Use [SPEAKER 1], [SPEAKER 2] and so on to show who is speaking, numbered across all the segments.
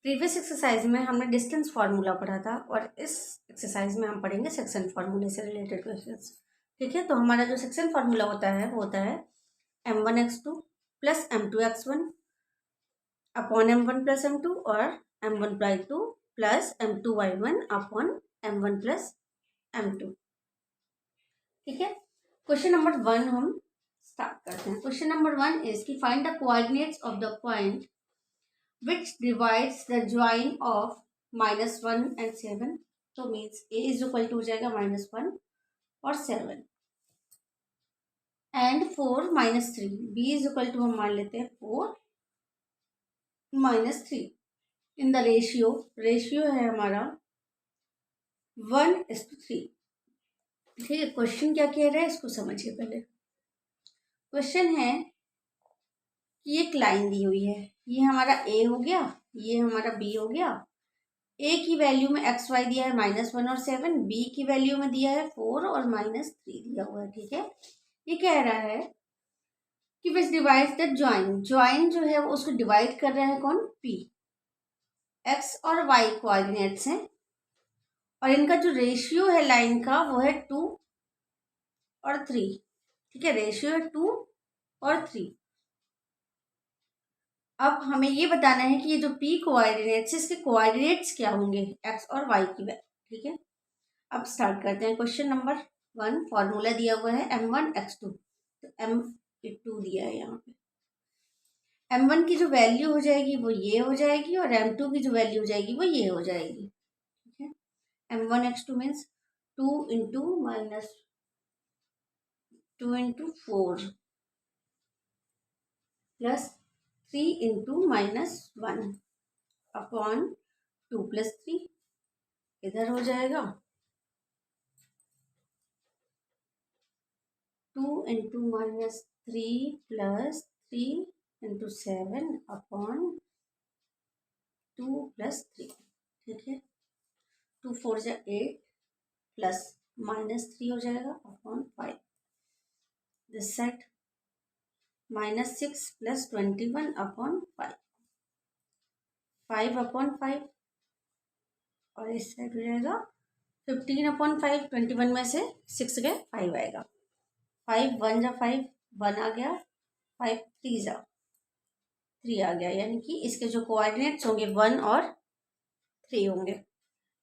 [SPEAKER 1] Previous exercise में हमने distance formula पढ़ा था और इस एक्सरसाइज में हम पढ़ेंगे सेक्शन फार्मूले से रिलेटेड क्वेश्चंस। ठीक है, तो हमारा जो सेक्शन फार्मूला होता है वो होता है m1x2 plus m2x1 upon m1 plus m2 और m1y2 plus m2y1 upon m1 plus m2। ठीक है, क्वेश्चन नंबर 1 हम स्टार्ट करते हैं। क्वेश्चन नंबर 1 इज की find the coordinates of the point which divides the join of -1 and 7. तो means a is equal to हो जाएगा -1 और 7 and 4 -3. b is equal to हम मान लेते हैं 4 -3 इन द रेशियो है हमारा 1:3। ठीक है, क्वेश्चन क्या कह रहा है इसको समझिए। पहले क्वेश्चन है कि एक लाइन दी हुई है, ये हमारा a हो गया, ये हमारा b हो गया। a की वैल्यू में एक्स वाई दिया है -1 और 7, b की वैल्यू में दिया है 4 और -3 दिया हुआ है। ठीक है, ये कह रहा है कि विच डिवाइड्स द ज्वाइन जो है वो उसको डिवाइड कर रहा है कौन, p। x और y कोऑर्डिनेट्स हैं और इनका जो रेशियो है लाइन का वो है 2 और 3। ठीक है, रेशियो है 2 और 3। अब हमें ये बताना है कि ये जो p कोऑर्डिनेट्स है इसके कोऑर्डिनेट्स क्या होंगे, x और y की वैल्यू। ठीक है, अब स्टार्ट करते हैं। क्वेश्चन नंबर 1 फॉर्मूला दिया हुआ है m1x2, तो m2 दिया है यहाँ पे। m1 की जो वैल्यू हो जाएगी वो ये हो जाएगी और m2 की जो वैल्यू हो जाएगी वो ये हो जाएगी। ठीक है, m1x2 means 2 into -4 plus 3 into -1 upon 2 + 3 इधर हो जाएगा 2 इंटू -3 प्लस 3 इंटू 7 अपॉन 2 + 3। ठीक है, 2 4 जा 8 प्लस -3 हो जाएगा upon 5। This side -6 plus 21 upon 5, 5 upon 5 और इस साइड हो जाएगा 15 अपॉन 5। 21 में से 6 गए 5 आएगा। 5 1 जा 5 1 आ गया, 5 3 जा 3 आ गया, यानी कि इसके जो कोऑर्डिनेट्स होंगे 1 और 3 होंगे।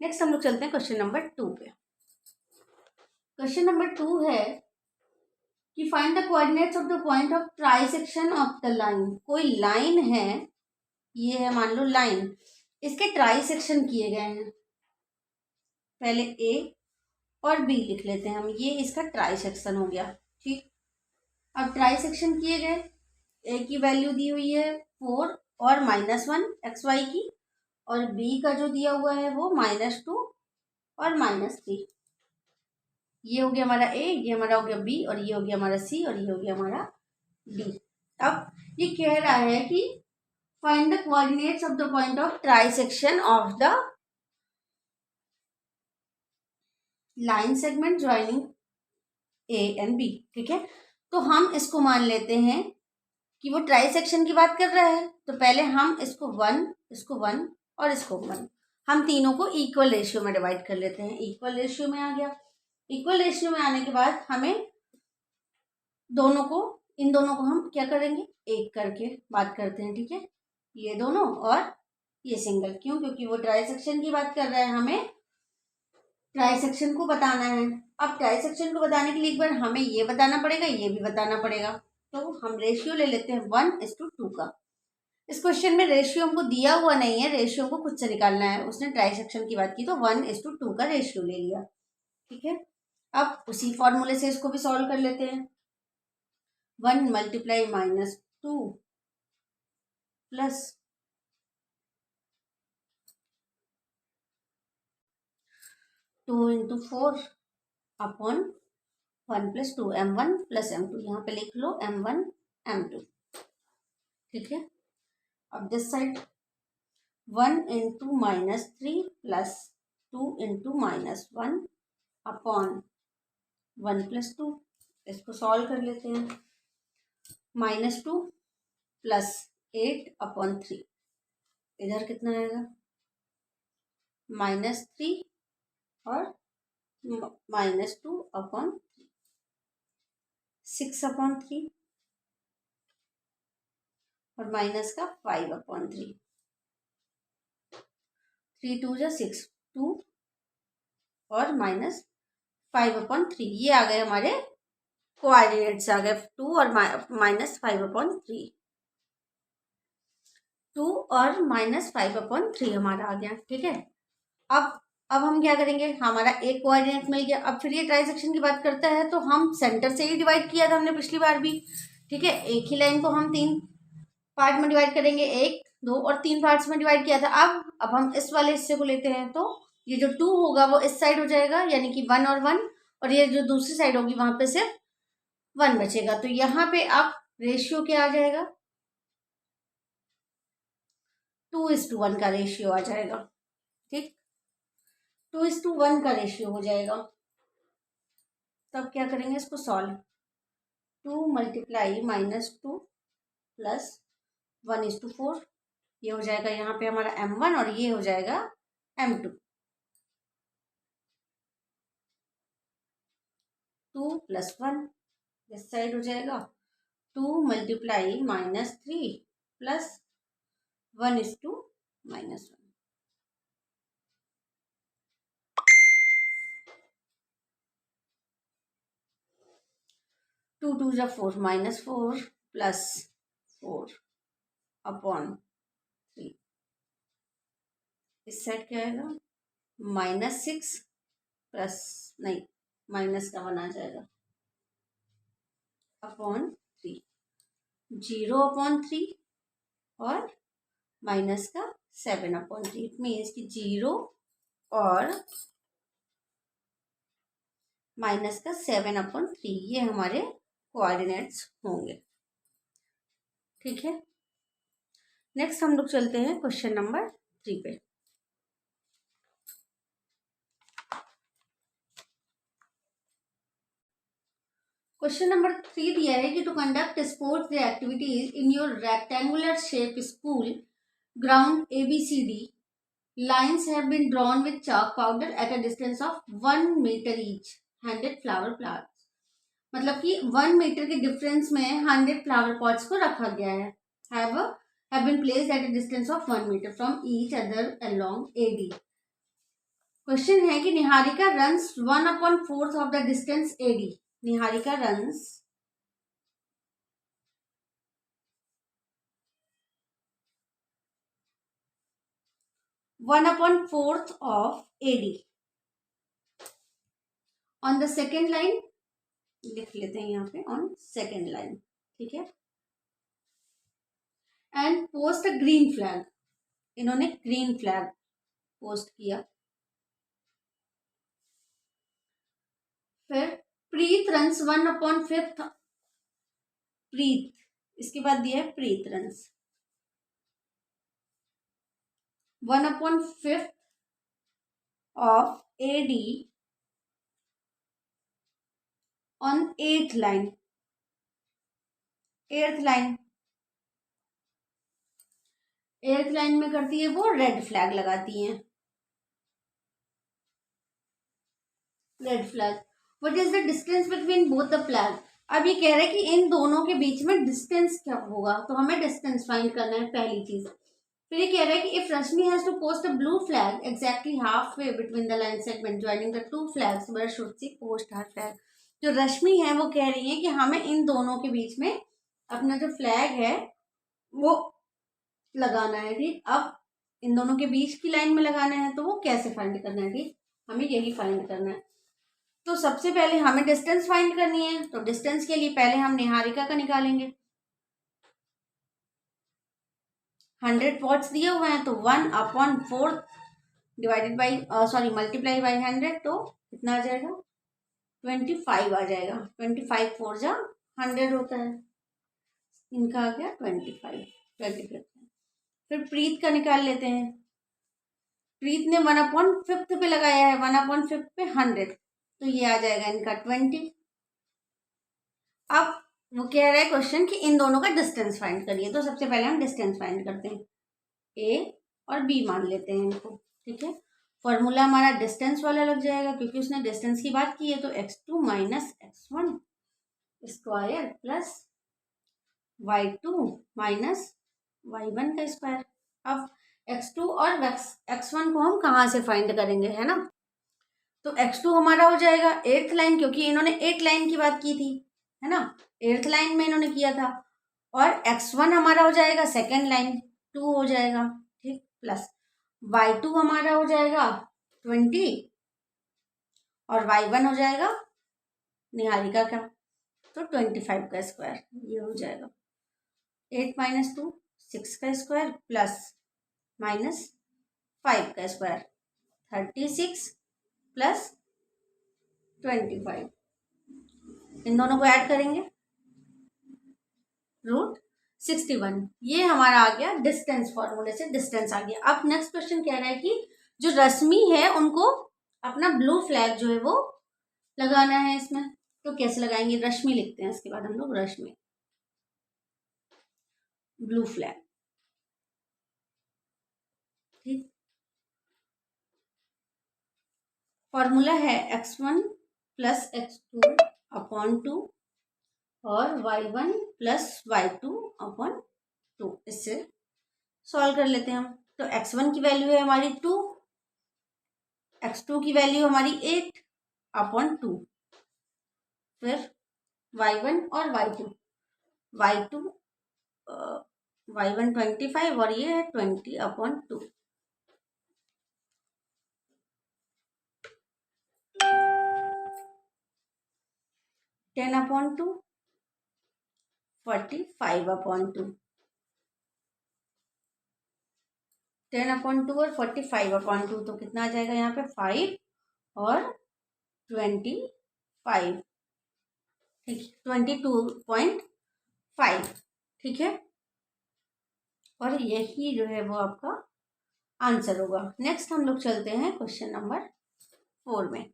[SPEAKER 1] नेक्स्ट हम लोग चलते हैं क्वेश्चन नंबर 2 पे। क्वेश्चन नंबर 2 है कि find the coordinates of the point of trisection of the line. कोई लाइन है, ये है मान लो लाइन, इसके ट्राइसेक्शन किए गए हैं। पहले ए और बी लिख लेते हैं हम, ये इसका ट्राइसेक्शन हो गया। ठीक, अब ट्राइसेक्शन किए गए, ए की वैल्यू दी हुई है 4 और -1 एक्स वाई की, और बी का जो दिया हुआ है वो -2 और -3। ये हो गया हमारा ए, ये हमारा हो गया बी और ये हो गया हमारा सी और ये हो गया हमारा डी। अब ये कह रहा है कि find the coordinates of the point of trisection of the line segment joining A and B. ठीक है, तो हम इसको मान लेते हैं कि वो ट्राइसेक्शन की बात कर रहा है, तो पहले हम इसको 1 और इसको 1, हम तीनों को इक्वल रेशियो में डिवाइड कर लेते हैं। इक्वल रेशियो में आ गया। इक्वल रेशियो में आने के बाद हमें इन दोनों को हम क्या करेंगे, एक करके बात करते हैं। ठीक है, ये दोनों और ये सिंगल, क्यों, क्योंकि वो ट्राइसेक्शन की बात कर रहा है, हमें ट्राइसेक्शन को बताना है। अब ट्राइसेक्शन को बताने के लिए एक बार हमें ये बताना पड़ेगा, ये भी बताना पड़ेगा। तो हम रेशियो ले लेते हैं 1:2 का। इस क्वेश्चन में रेशियो हमको दिया हुआ नहीं है, रेशियो को खुद से निकालना है। उसने ट्राइसेक्शन की बात की तो 1:2 का रेशियो ले लिया। ठीक है, अब उसी फॉर्मूले से इसको भी सॉल्व कर लेते हैं। 1 × -2 प्लस 2 × 4 अपॉन 1 + 2 m1 + m2। यहाँ पे लिख लो m1 m2। ठीक है, अब दिस साइड 1 × -3 प्लस 2 × -1 अपॉन 1 + 2। इसको सॉल्व कर लेते हैं। -2 प्लस 8 अपॉन 3 इधर कितना आएगा, -3 और -2/3, 6/3 और माइनस का 5/3, 3 2 जा 6, 2 और -5/3, ये आ गए हमारे कोऑर्डिनेट्स, आ गए 2 और -5/3, 2 और -5/3 हमारा आ गया। ठीक है, अब हम क्या करेंगे, हमारा एक कोऑर्डिनेट मिल गया। अब फिर ये ट्राइसेक्शन की बात करता है तो हम सेंटर से ही डिवाइड किया था हमने पिछली बार भी। ठीक है, एक ही लाइन को हम 3 पार्ट में डिवाइड करेंगे, 1 2 और 3 पार्ट्स में डिवाइड किया था। अब हम इस वाले हिस्से को लेते हैं, तो ये जो 2 होगा वो इस साइड हो जाएगा, यानी कि 1 और 1, और ये जो दूसरी साइड होगी वहां पे सिर्फ 1 बचेगा। तो यहाँ पे अब रेशियो क्या आ जाएगा, 2:1 का रेशियो आ जाएगा। ठीक, 2:1 का रेशियो हो जाएगा। तब क्या करेंगे, इसको सॉल्व, 2 × -2 प्लस 1:4, ये हो जाएगा यहाँ पे हमारा m1 और ये हो जाएगा m2, 2 + 1 इस साइड हो जाएगा, 2 × -3 प्लस 1:-1, 2 2 जा 4, -4 प्लस 4/3, इस साइड क्या आएगा, -6 प्लस, नहीं माइनस का 1 आ जाएगा, /3, 0/3 और माइनस का 7/3, इट मीन्स कि 0 और माइनस का 7/3 ये हमारे कोऑर्डिनेट्स होंगे। ठीक है, नेक्स्ट हम लोग चलते हैं क्वेश्चन नंबर 3 पे। क्वेश्चन नंबर 3 दिया है कि to conduct sports day activities in your rectangular shape school ground ABCD, lines have been drawn with chalk powder at a distance of 1 meter each, 100 flower pots, मतलब कि 1 metre के difference में 100 flower pots को रखा गया है, have been placed at a distance of 1 meter from each other along AD। Question है कि Niharika runs 1/4 of the distance AD, Niharika runs 1/4 of AD on the second line, लिख लेते हैं यहाँ पे ऑन सेकेंड लाइन। ठीक है, and post a green flag, इन्होंने ग्रीन फ्लैग पोस्ट किया। फिर प्रीत रन्स 1/5, प्रीत, इसके बाद दिया है Preet runs 1/5 of AD on 8th line, 8th line में करती है वो रेड फ्लैग लगाती हैं, red flag. What is the distance between both the flag, अब ये कह रहे हैं कि इन दोनों के बीच में डिस्टेंस क्या होगा, तो हमें डिस्टेंस फाइंड करना है पहली चीज। फिर ये कह रहा है कि if Rashmi has to post a blue flag exactly half way between the line segment joining the 2 flags, where should she post her flag. जो रश्मि है वो कह रही है कि हमें इन दोनों के बीच में अपना जो फ्लैग है वो लगाना है। ठीक, अब इन दोनों के बीच की लाइन में लगाना है तो वो कैसे फाइंड करना है, ठीक, हमें यही फाइंड करना है। तो सबसे पहले हमें डिस्टेंस फाइंड करनी है, तो डिस्टेंस के लिए पहले हम निहारिका का निकालेंगे। 100 वॉट्स दिए हुए हैं तो 1/4 डिवाइडेड बाई मल्टीप्लाई बाई 100, तो कितना आ जाएगा, 25 आ जाएगा। 25 4 जा 100 होता है, इनका आ गया 25। फिर प्रीत का निकाल लेते हैं। प्रीत ने 1/5 पे लगाया है, 1/5 पे 100, तो ये आ जाएगा इनका 20। अब वो कह रहा है क्वेश्चन कि इन दोनों का डिस्टेंस फाइंड करिए, तो सबसे पहले हम डिस्टेंस फाइंड करते हैं। A और b मान लेते हैं इनको, ठीक है। फॉर्मूला हमारा डिस्टेंस वाला लग जाएगा क्योंकि उसने डिस्टेंस की बात की है, तो x2 minus x1 square plus y2 minus y1 का स्क्वायर। अब x2 और x1 को हम कहाँ से फाइंड करेंगे, है ना। तो x2 हमारा हो जाएगा 8th लाइन, क्योंकि इन्होंने 8 लाइन की बात की थी, है ना, 8th लाइन में इन्होंने किया था। और x1 हमारा हो जाएगा 2nd लाइन, 2 हो जाएगा, ठीक, प्लस y2 हमारा हो जाएगा 20 और y1 हो जाएगा निहारिका का, तो 25 का स्क्वायर, ये हो जाएगा 8 माइनस 2 6 का स्क्वायर प्लस माइनस 5 का स्क्वायर 36 प्लस 25, इन दोनों को ऐड करेंगे √61। ये हमारा आ गया डिस्टेंस, फॉर्मूले से डिस्टेंस आ गया। अब नेक्स्ट क्वेश्चन कह रहा है कि जो रश्मि है उनको अपना ब्लू फ्लैग जो है वो लगाना है इसमें, तो कैसे लगाएंगे, रश्मि लिखते हैं, इसके बाद हम लोग रश्मि, ब्लू फ्लैग, ठीक। फॉर्मूला है x1 प्लस x2 अपॉन 2 और y1 प्लस y2 अपॉन 2। इससे सॉल्व कर लेते हैं हम। तो x1 की वैल्यू है हमारी 2, x2 की वैल्यू हमारी 8 अपॉन 2, फिर y1 और y2, y2 y1 25 और ये है 20 upon 2। Ten upon 2 45 upon 2, 10 upon 2 और 45 अपॉन 2, तो कितना आ जाएगा यहाँ पे 5 और 25, ठीक, 22.5, ठीक है। और यही जो है वो आपका आंसर होगा। नेक्स्ट हम लोग चलते हैं क्वेश्चन नंबर 4 में।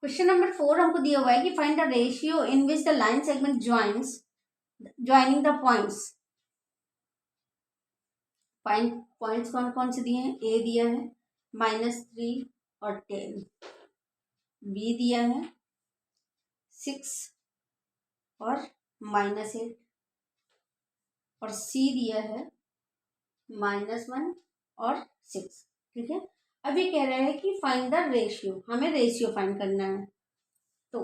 [SPEAKER 1] क्वेश्चन नंबर 4 हमको दिया हुआ है कि find the ratio in which the line segment joining the points. Points कौन कौन से दिए हैं, ए दिया है -3 और 10, बी दिया है 6 और -8, और सी दिया है -1 और 6, ठीक है। अभी कह रहे हैं कि फाइंड द रेशियो, हमें रेशियो फाइंड करना है। तो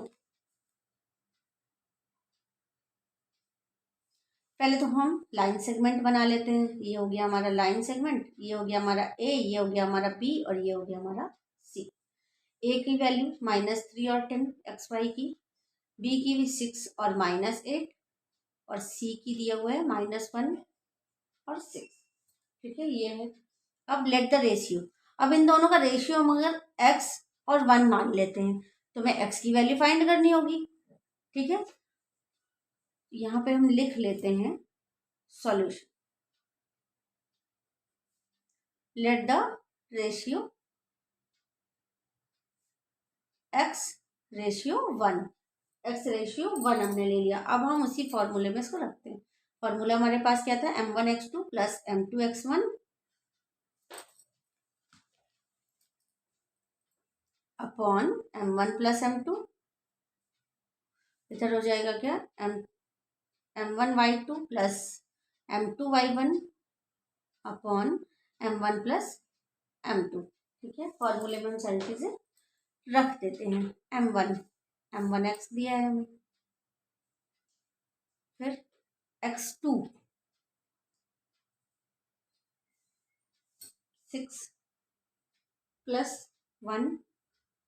[SPEAKER 1] पहले तो हम लाइन सेगमेंट बना लेते हैं। ये हो गया हमारा लाइन सेगमेंट, ये हो गया हमारा ए, ये हो गया हमारा बी और ये हो गया हमारा सी। ए की वैल्यू -3 और 10 एक्स वाई की, बी की भी 6 और -8, और सी की दिया हुआ है -1 और 6, ठीक है, ये है। अब लेट द रेशियो, अब इन दोनों का रेशियो हम अगर x और 1 मान लेते हैं तो हमें x की वैल्यू फाइंड करनी होगी, ठीक है। यहाँ पे हम लिख लेते हैं solution, let the ratio x ratio 1, x ratio 1 हमने ले लिया। अब हम उसी फॉर्मूले में इसको रखते हैं। फॉर्मूला हमारे पास क्या था, m1x2 plus m2x1 upon m1 plus m2, इधर हो जाएगा क्या, m1y2 plus m2y1 upon m1 plus m2, ठीक है। फॉर्मूले में हम सारी चीजें रख देते हैं। m1 x दिया है हमें, फिर x2 6 प्लस 1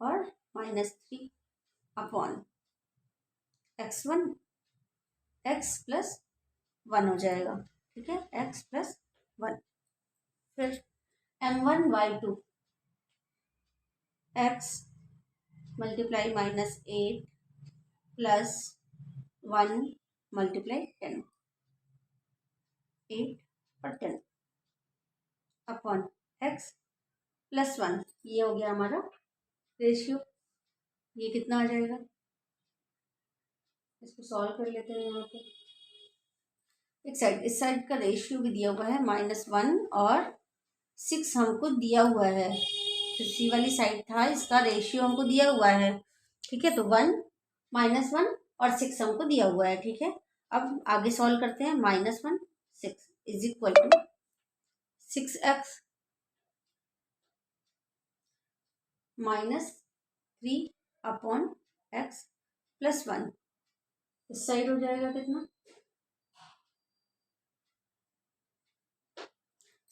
[SPEAKER 1] और -3 अपॉन x1 x प्लस 1 हो जाएगा, ठीक है, x प्लस 1, फिर m1y2 x multiply -8 plus 1 multiply 10, 8 और 10 अपॉन x प्लस 1, ये हो गया हमारा रेशियो। ये कितना आ जाएगा, इसको सॉल्व कर लेते हैं यहाँ पे। एक साइड, इस साइड का रेशियो भी दिया हुआ है -1 और 6 हमको दिया हुआ है। जो सी वाली साइड था इसका रेशियो हमको दिया हुआ है, ठीक है। तो 1 -1 और 6 हमको दिया हुआ है, ठीक है। अब आगे सॉल्व करते हैं। -1 6 is equal to 6x -3 upon x plus 1। इस साइड हो जाएगा कितना,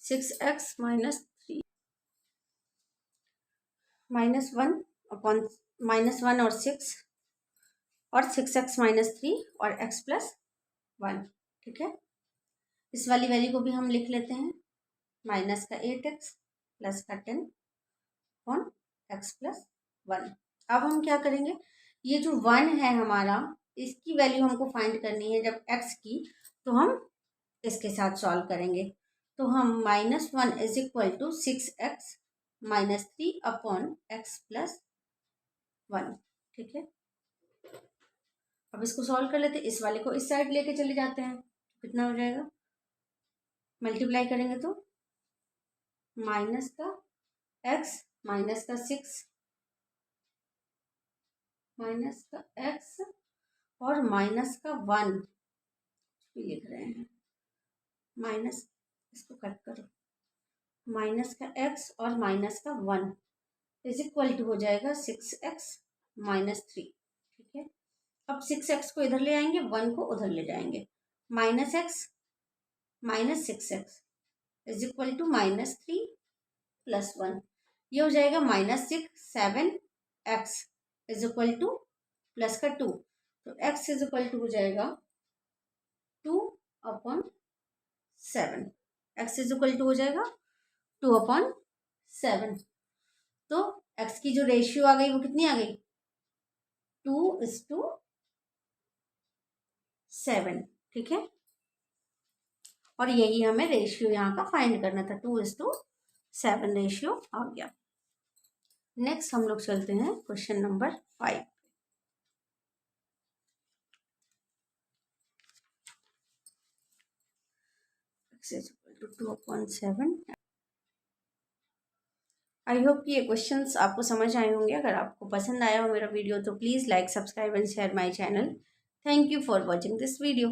[SPEAKER 1] 6x -3 -1 अपॉन -1 और 6 और 6x -3 और x प्लस 1, ठीक है। इस वाली वैल्यू को भी हम लिख लेते हैं, माइनस का 8x प्लस का 10 अपॉन x प्लस 1। अब हम क्या करेंगे, ये जो 1 है हमारा, इसकी वैल्यू हमको फाइंड करनी है जब x की, तो हम इसके साथ सॉल्व करेंगे। तो हम -1 is equal to 6x -3 upon x plus 1, ठीक है। अब इसको सॉल्व कर लेते हैं। इस वाले को इस साइड लेके चले जाते हैं, कितना हो जाएगा, मल्टीप्लाई करेंगे तो माइनस का x माइनस का 6 माइनस का x और माइनस का 1 भी लिख रहे हैं, माइनस, इसको कट करो, माइनस का x और माइनस का 1 इज इक्वल टू हो जाएगा 6x -3, ठीक है। अब 6x को इधर ले आएंगे, 1 को उधर ले जाएंगे, -x -6x is equal to -3 plus 1। ये हो जाएगा -7x is equal two plus का 2, तो x इज इक्वल टू हो जाएगा 2/7। x इज इक्वल टू हो जाएगा 2/7। तो x की जो रेशियो आ गई वो कितनी आ गई, 2:7, ठीक है। और यही हमें रेशियो यहाँ का फाइंड करना था, 2:7 रेशियो आ गया। नेक्स्ट हम लोग चलते हैं question number 5। x is equal to 2/7। I hope कि ये क्वेश्चंस आपको समझ आए होंगे। अगर आपको पसंद आया हो मेरा वीडियो तो please like, subscribe and share my channel. Thank you for watching this video.